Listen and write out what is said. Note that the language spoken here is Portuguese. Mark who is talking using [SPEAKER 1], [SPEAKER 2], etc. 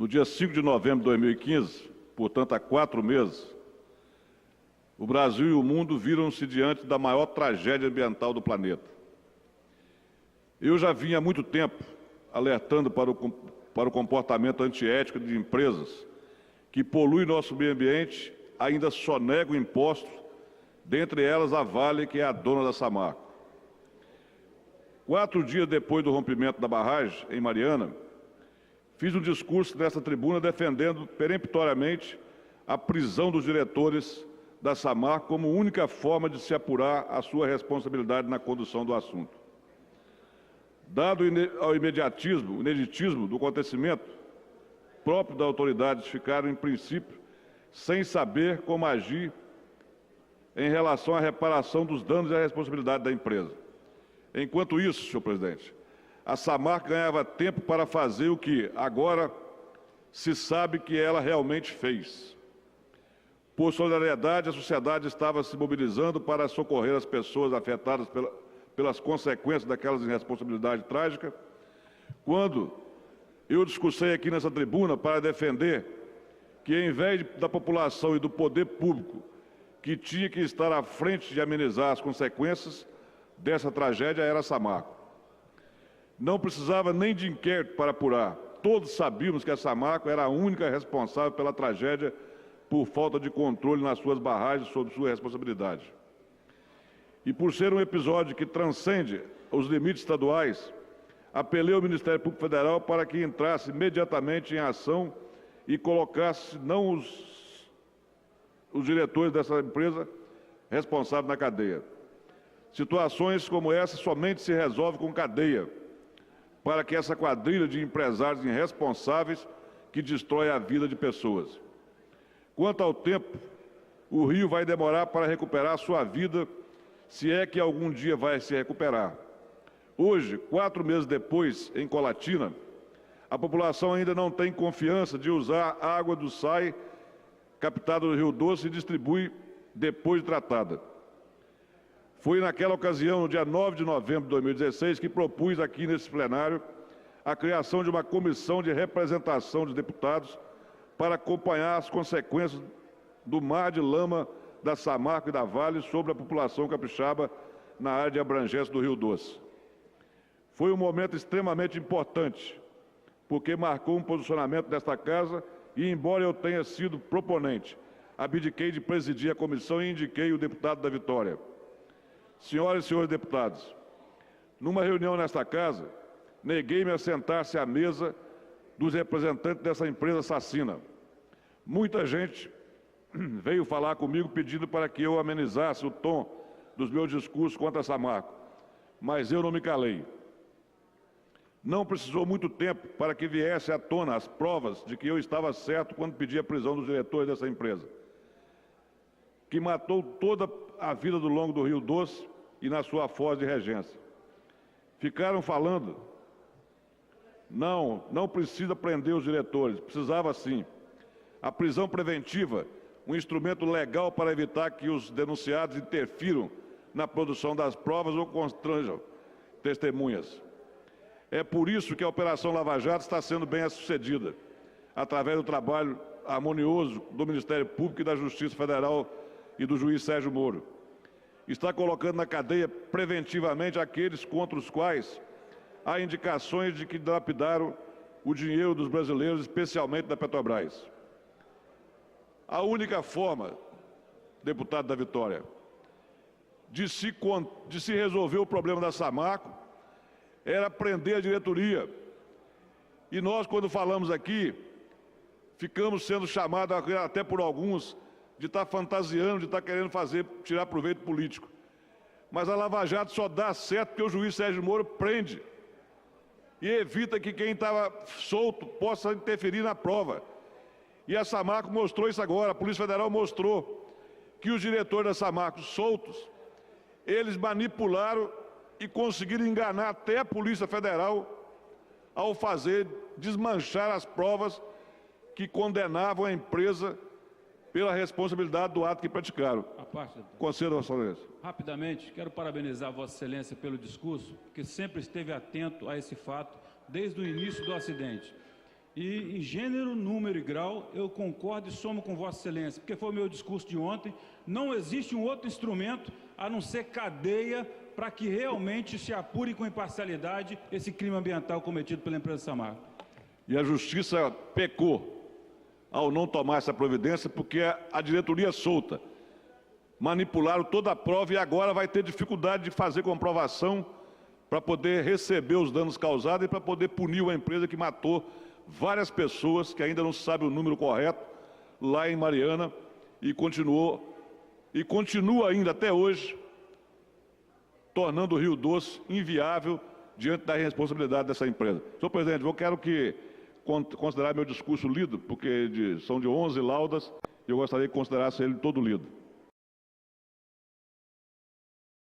[SPEAKER 1] No dia 5 de novembro de 2015, portanto há 4 meses, o Brasil e o mundo viram-se diante da maior tragédia ambiental do planeta. Eu já vinha há muito tempo alertando para o comportamento antiético de empresas que poluem nosso meio ambiente, ainda sonegam impostos, dentre elas a Vale, que é a dona da Samarco. 4 dias depois do rompimento da barragem, em Mariana, fiz um discurso nessa tribuna defendendo peremptoriamente a prisão dos diretores da Samarco como única forma de se apurar a sua responsabilidade na condução do assunto. Dado ao imediatismo, o ineditismo do acontecimento, próprio das autoridades ficaram, em princípio, sem saber como agir em relação à reparação dos danos e à responsabilidade da empresa. Enquanto isso, senhor presidente, a Samarco ganhava tempo para fazer o que agora se sabe que ela realmente fez. Por solidariedade, a sociedade estava se mobilizando para socorrer as pessoas afetadas pelas consequências daquelas irresponsabilidade trágica, quando eu discursei aqui nessa tribuna para defender que, em vez da população e do poder público, que tinha que estar à frente de amenizar as consequências dessa tragédia, era a Samarco. Não precisava nem de inquérito para apurar. Todos sabíamos que a Samarco era a única responsável pela tragédia por falta de controle nas suas barragens sob sua responsabilidade. E por ser um episódio que transcende os limites estaduais, apelei ao Ministério Público Federal para que entrasse imediatamente em ação e colocasse não os diretores dessa empresa responsáveis na cadeia. Situações como essa somente se resolvem com cadeia, para que essa quadrilha de empresários irresponsáveis que destrói a vida de pessoas. Quanto ao tempo, o Rio vai demorar para recuperar a sua vida, se é que algum dia vai se recuperar. Hoje, 4 meses depois, em Colatina, a população ainda não tem confiança de usar a água do SAI captada do Rio Doce e distribui depois de tratada. Foi naquela ocasião, no dia 9 de novembro de 2016, que propus aqui nesse plenário a criação de uma comissão de representação de deputados para acompanhar as consequências do mar de lama da Samarco e da Vale sobre a população capixaba na área de abrangência do Rio Doce. Foi um momento extremamente importante, porque marcou um posicionamento desta Casa e, embora eu tenha sido proponente, abdiquei de presidir a comissão e indiquei o deputado da Vitória. Senhoras e senhores deputados, numa reunião nesta Casa, neguei-me a sentar-se à mesa dos representantes dessa empresa assassina. Muita gente veio falar comigo pedindo para que eu amenizasse o tom dos meus discursos contra a Samarco, mas eu não me calei. Não precisou muito tempo para que viesse à tona as provas de que eu estava certo quando pedi a prisão dos diretores dessa empresa, que matou toda a vida do longo do Rio Doce e na sua foz de regência. Ficaram falando, não precisa prender os diretores, precisava sim. A prisão preventiva, um instrumento legal para evitar que os denunciados interfiram na produção das provas ou constranjam testemunhas. É por isso que a Operação Lava Jato está sendo bem sucedida, através do trabalho harmonioso do Ministério Público e da Justiça Federal e do juiz Sérgio Moro. Está colocando na cadeia preventivamente aqueles contra os quais há indicações de que dilapidaram o dinheiro dos brasileiros, especialmente da Petrobras. A única forma, deputado da Vitória, de se resolver o problema da Samarco era prender a diretoria. E nós, quando falamos aqui, ficamos sendo chamados, até por alguns, de estar fantasiando, de estar querendo tirar proveito político. Mas a Lava Jato só dá certo porque o juiz Sérgio Moro prende e evita que quem estava solto possa interferir na prova. E a Samarco mostrou isso agora, a Polícia Federal mostrou que os diretores da Samarco soltos, eles manipularam e conseguiram enganar até a Polícia Federal ao desmanchar as provas que condenavam a empresa pela responsabilidade do ato que praticaram. Concedo a Vossa Excelência.
[SPEAKER 2] Rapidamente, quero parabenizar Vossa Excelência pelo discurso, que sempre esteve atento a esse fato desde o início do acidente. E em gênero, número e grau, eu concordo e somo com Vossa Excelência, porque foi o meu discurso de ontem, não existe um outro instrumento a não ser cadeia para que realmente se apure com imparcialidade esse crime ambiental cometido pela empresa Samarco.
[SPEAKER 1] E a Justiça pecou ao não tomar essa providência, porque a diretoria solta. Manipularam toda a prova e agora vai ter dificuldade de fazer comprovação para poder receber os danos causados e para poder punir uma empresa que matou várias pessoas, que ainda não se sabe o número correto, lá em Mariana, e continua ainda até hoje, tornando o Rio Doce inviável diante da responsabilidade dessa empresa. Senhor presidente, eu quero considerar meu discurso lido, porque são de 11 laudas, e eu gostaria que considerasse ele todo lido.